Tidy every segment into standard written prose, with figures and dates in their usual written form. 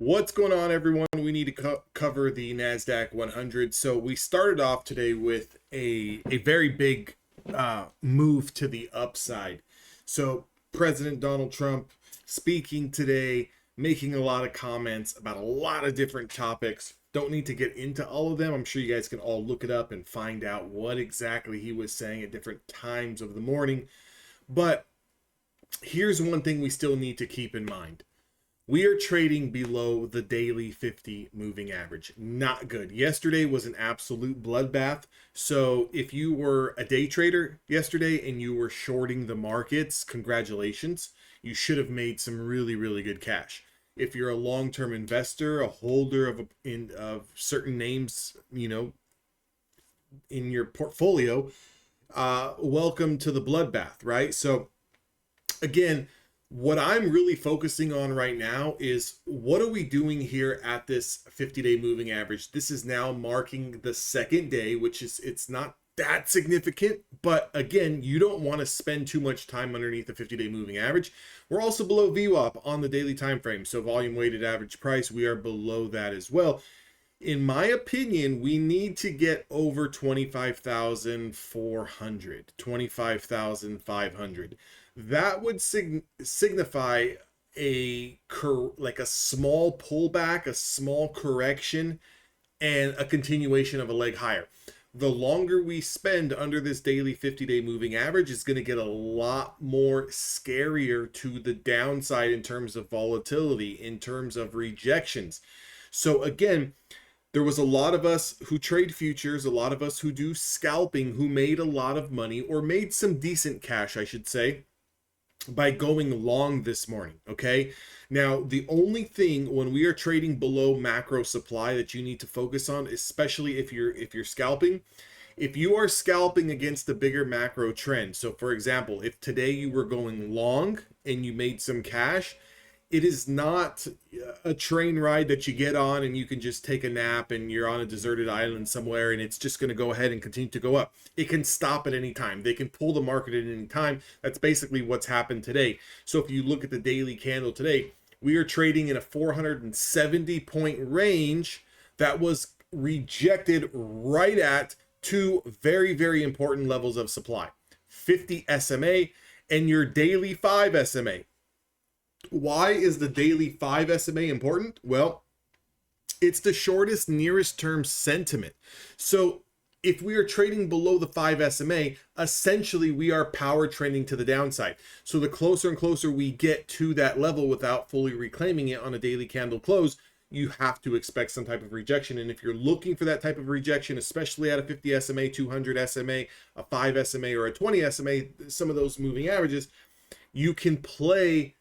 What's going on, everyone? We need to cover the NASDAQ 100. So we started off today with a very big move to the upside. So President Donald Trump speaking today, making a lot of comments about a lot of different topics. Don't need to get into all of them. I'm sure you guys can all look it up and find out what exactly he was saying at different times of the morning. But here's one thing we still need to keep in mind. We are trading below the daily 50 moving average. Not good. Yesterday was an absolute bloodbath. So if you were a day trader yesterday and you were shorting the markets, congratulations. You should have made some really, really good cash. If you're a long-term investor, a holder of certain names, in your portfolio, welcome to the bloodbath, right? So again, what I'm really focusing on right now is what are we doing here at this 50-day moving average? This is now marking the second day, which is, it's not that significant, but again, you don't want to spend too much time underneath the 50-day moving average. We're also below VWAP on the daily time frame. So volume weighted average price, we are below that as well. In my opinion, we need to get over 25,400, 25,500. That would signify like a small pullback, a small correction, and a continuation of a leg higher. The longer we spend under this daily 50-day moving average is going to get a lot more scarier to the downside in terms of volatility, in terms of rejections. So again, there was a lot of us who trade futures, a lot of us who do scalping, who made a lot of money, or made some decent cash, I should say, by going long this morning. Okay, now the only thing when we are trading below macro supply that you need to focus on, especially if you're scalping, if you are scalping against the bigger macro trend. So for example, if today you were going long and you made some cash, it is not a train ride that you get on and you can just take a nap and you're on a deserted island somewhere and it's just going to go ahead and continue to go up. It can stop at any time. They can pull the market at any time. That's basically what's happened today. So if you look at the daily candle today, we are trading in a 470 point range that was rejected right at two very, very important levels of supply: 50 SMA and your daily 5 SMA. Why is the daily 5 SMA important? Well, it's the shortest nearest term sentiment. So if we are trading below the 5 SMA, essentially we are power trending to the downside. So the closer and closer we get to that level without fully reclaiming it on a daily candle close, you have to expect some type of rejection. And if you're looking for that type of rejection, especially at a 50 SMA, 200 SMA, a 5 SMA, or a 20 SMA, some of those moving averages, you can play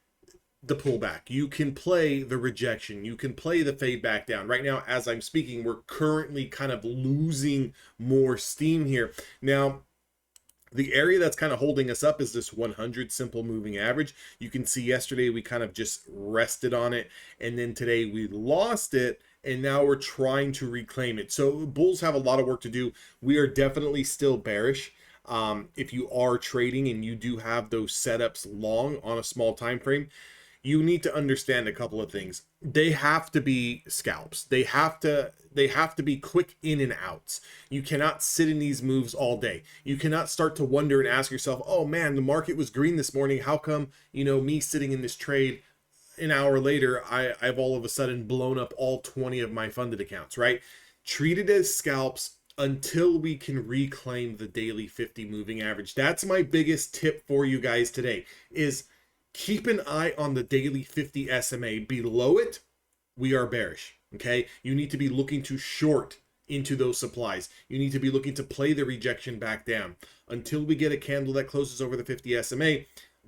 the pullback, you can play the rejection, you can play the fade back down. Right now, as I'm speaking, we're currently kind of losing more steam here. Now, the area that's kind of holding us up is this 100 simple moving average. You can see yesterday we kind of just rested on it, and then today we lost it, and now we're trying to reclaim it. So bulls have a lot of work to do. We are definitely still bearish. If you are trading and you do have those setups long on a small time frame, you need to understand a couple of things. They have to be scalps. They have to be quick in and outs. You cannot sit in these moves all day. You cannot start to wonder and ask yourself, oh man, the market was green this morning. How come, me sitting in this trade an hour later, I've all of a sudden blown up all 20 of my funded accounts, right? Treat it as scalps until we can reclaim the daily 50 moving average. That's my biggest tip for you guys today is keep an eye on the daily 50 SMA. Below it, we are bearish, okay? You need to be looking to short into those supplies. You need to be looking to play the rejection back down. Until we get a candle that closes over the 50 SMA,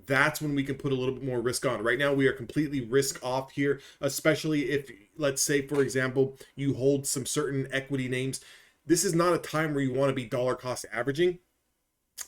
that's when we can put a little bit more risk on. Right now, we are completely risk off here, especially if, let's say, for example, you hold some certain equity names. This is not a time where you want to be dollar cost averaging.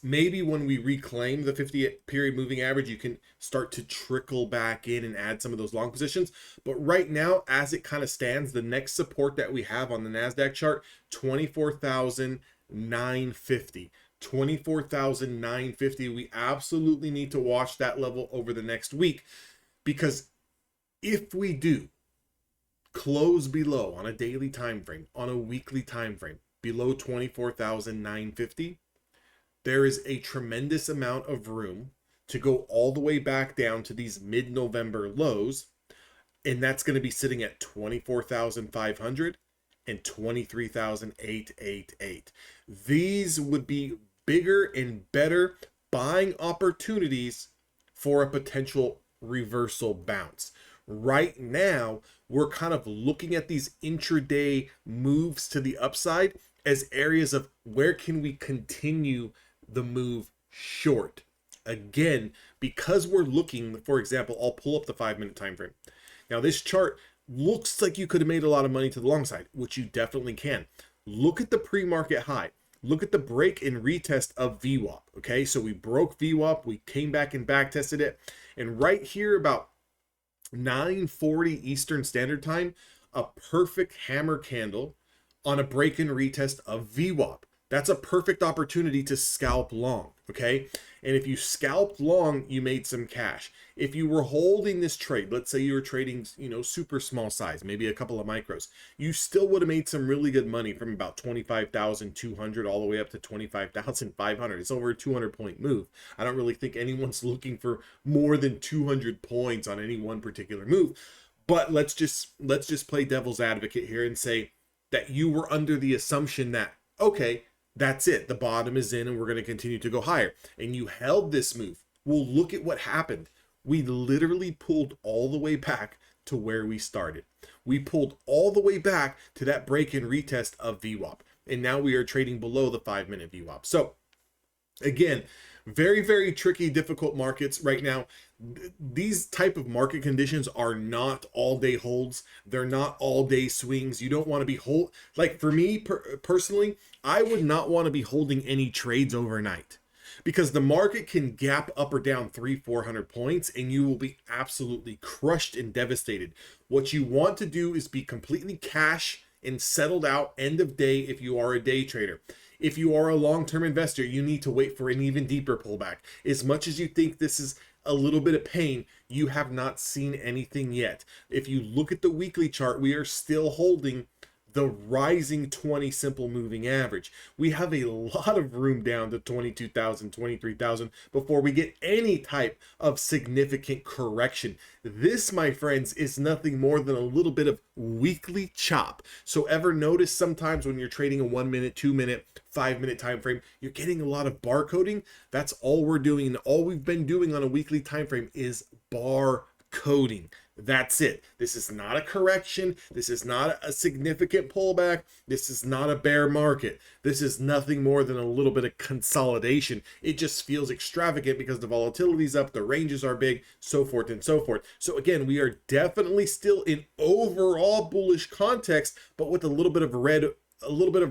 Maybe when we reclaim the 50 period moving average, you can start to trickle back in and add some of those long positions. But right now, as it kind of stands, the next support that we have on the NASDAQ chart, 24,950. 24,950. We absolutely need to watch that level over the next week, because if we do, close below on a daily time frame, on a weekly time frame, below 24,950, there is a tremendous amount of room to go all the way back down to these mid-November lows, and that's going to be sitting at 24,500 and 23,888. These would be bigger and better buying opportunities for a potential reversal bounce. Right now, we're kind of looking at these intraday moves to the upside as areas of where can we continue the move short. Again, because we're looking, for example, I'll pull up the 5-minute time frame. Now this chart looks like you could have made a lot of money to the long side, which you definitely can. Look at the pre-market high. Look at the break and retest of VWAP. Okay, so we broke VWAP, we came back and back tested it, and right here about 9:40 Eastern Standard Time, a perfect hammer candle on a break and retest of VWAP. That's a perfect opportunity to scalp long, okay? And if you scalped long, you made some cash. If you were holding this trade, let's say you were trading, super small size, maybe a couple of micros, you still would have made some really good money from about 25,200 all the way up to 25,500. It's over a 200-point move. I don't really think anyone's looking for more than 200 points on any one particular move. But let's just play devil's advocate here and say that you were under the assumption that, okay, that's it. The bottom is in and we're going to continue to go higher. And you held this move. Well, look at what happened. We literally pulled all the way back to where we started. We pulled all the way back to that break and retest of VWAP. And now we are trading below the 5-minute VWAP. So again, very, very tricky, difficult markets right now. These type of market conditions are not all day holds. They're not all day swings. You don't want to be like for me personally, I would not want to be holding any trades overnight because the market can gap up or down 300-400 points and you will be absolutely crushed and devastated. What you want to do is be completely cash and settled out end of day if you are a day trader. If you are a long-term investor, you need to wait for an even deeper pullback. As much as you think this is a little bit of pain, you have not seen anything yet. If you look at the weekly chart, we are still holding the rising 20 simple moving average. We have a lot of room down to 22,000, 23,000 before we get any type of significant correction. This, my friends, is nothing more than a little bit of weekly chop. So ever notice sometimes when you're trading a 1 minute, 2 minute, 5-minute time frame, you're getting a lot of bar coding? That's all we're doing, and all we've been doing on a weekly time frame is bar coding. That's it. This is not a correction. This is not a significant pullback. This is not a bear market. This is nothing more than a little bit of consolidation. It just feels extravagant because the volatility is up, the ranges are big, so forth and so forth. So again, we are definitely still in overall bullish context, but with a little bit of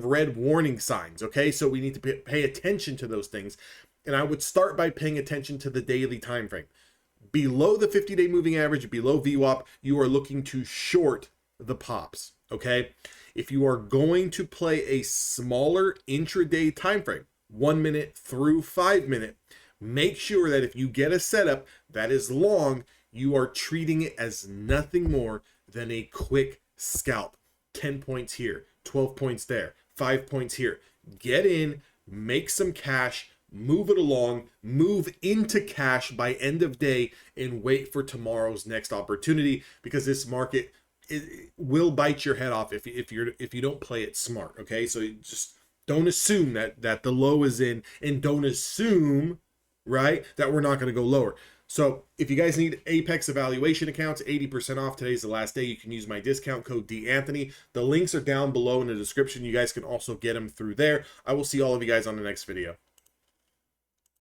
red warning signs. Okay, so we need to pay attention to those things. And I would start by paying attention to the daily time frame. Below the 50-day moving average, below VWAP, you are looking to short the pops, okay? If you are going to play a smaller intraday time frame, 1 minute through 5 minute, make sure that if you get a setup that is long, you are treating it as nothing more than a quick scalp. 10 points here, 12 points there, 5 points here. Get in, make some cash, move it along, move into cash by end of day, and wait for tomorrow's next opportunity, because this market will bite your head off if you don't play it smart. Okay, so just don't assume that the low is in, and don't assume, right, that we're not going to go lower. So if you guys need Apex evaluation accounts, 80% off. Today's the last day. You can use my discount code DAnthony. The links are down below in the description. You guys can also get them through there. I will see all of you guys on the next video.